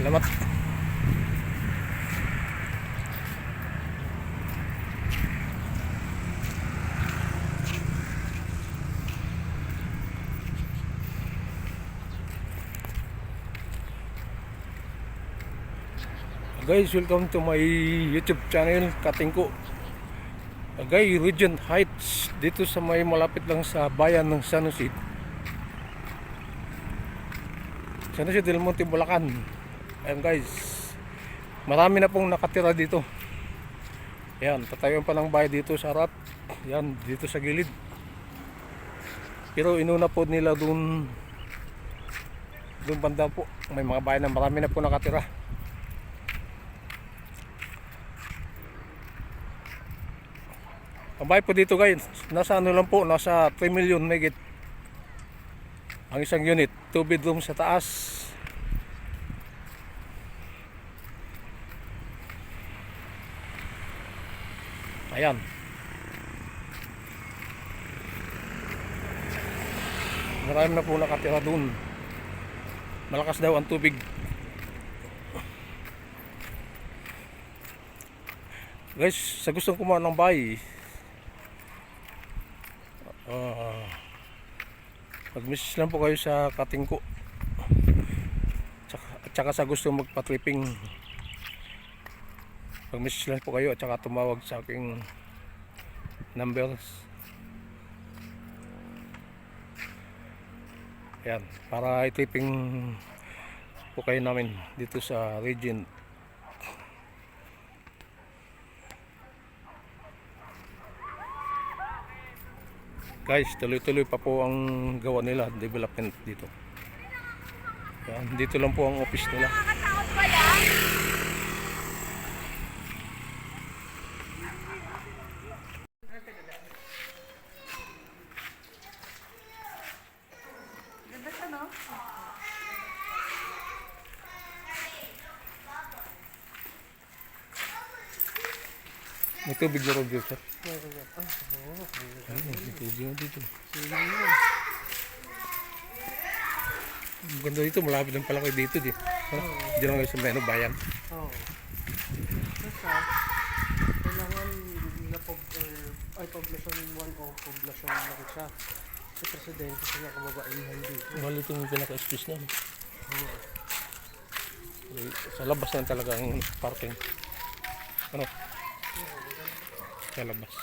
Salamat. Guys, welcome to my YouTube channel, Katingko. Guys, Regent Heights, dito sa may malapit lang sa bayan ng San Jose del Monte, Bulacan. Ayan guys, marami na pong nakatira dito. Ayan, tatayuan pa ng bahay dito sa harap. Ayan, dito sa gilid. Pero inuna po nila doon banda po. May mga bahay na marami na po nakatira. Ang bahay po dito guys, nasa ano lang po, nasa 3 million megit. Ang isang unit, 2 bedroom sa taas. Ayan. Marami na po nakatira doon. Malakas daw ang tubig. Guys, sa gustong kumuha ng bahay, mag-message lang po kayo sa Katingko. At saka sa gusto magpa-tripping, mag-message lang po kayo at saka tumawag sa aking numbers. Ayan, para i-tripping po kayo namin dito sa Regent. Guys, tuloy-tuloy pa po ang gawa nila, development dito. Yan, dito lang po ang office nila. Ganda siya, no? May tubig na rin dito. May tubig na dito. Ang ganda dito, malapit lang pala kayo dito. Diyan lang kayo sa Meno Bayan. Oo. Basta, kailangan na poblasyon 1 o poblasyon na rin siya. Si Presidente sa nakababaihan dito. Mahal itong pinaka-space niya. Oo. Sa labas na talaga ang parking. Ano? Sa labas.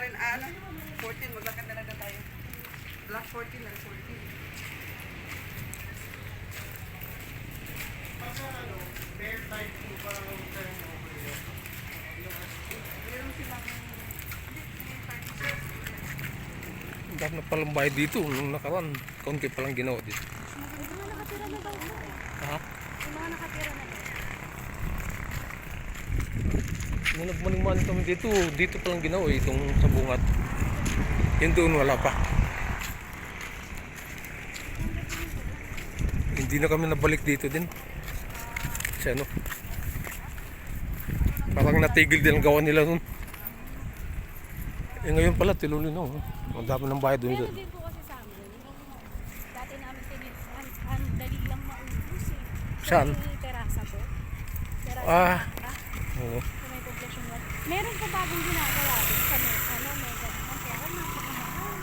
rin, ano, 14, maglakad na lang na tayo. Black 14 lang, 14. Meron silang, Ang dami na palang bayad dito nung nakaraan. Kaunti palang ginawa dito. Yung mga nakatira na daw. Ha? Yung mga nakatira na daw. Nung nagmaning-maning kami dito, dito palang ginawa itong sa bungat. Yun doon wala pa. Hindi na kami nabalik dito din. Kasi ano, parang natigil din ang gawa nila nun. Eh ngayon pala, tinuloy na. Oh. Ang dami ng bayad doon. Meron din po kasi sa amin. Yung dati namin tinisan, ang dali lang maubos eh. Saan? Yung terasa po. Terasa Ah. Matra, Oo. sa may poblasyon 1. Meron pa bagong ginagawa din sa may, ano, may ganyan. Kaya napakamahal.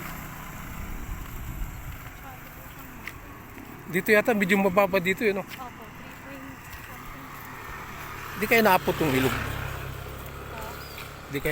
Sabi ko siyang mahal. Dito yata, medyo mababa dito yun. Oh. Opo, 3 point something. Di kaya naapot yung ilog. Di kaya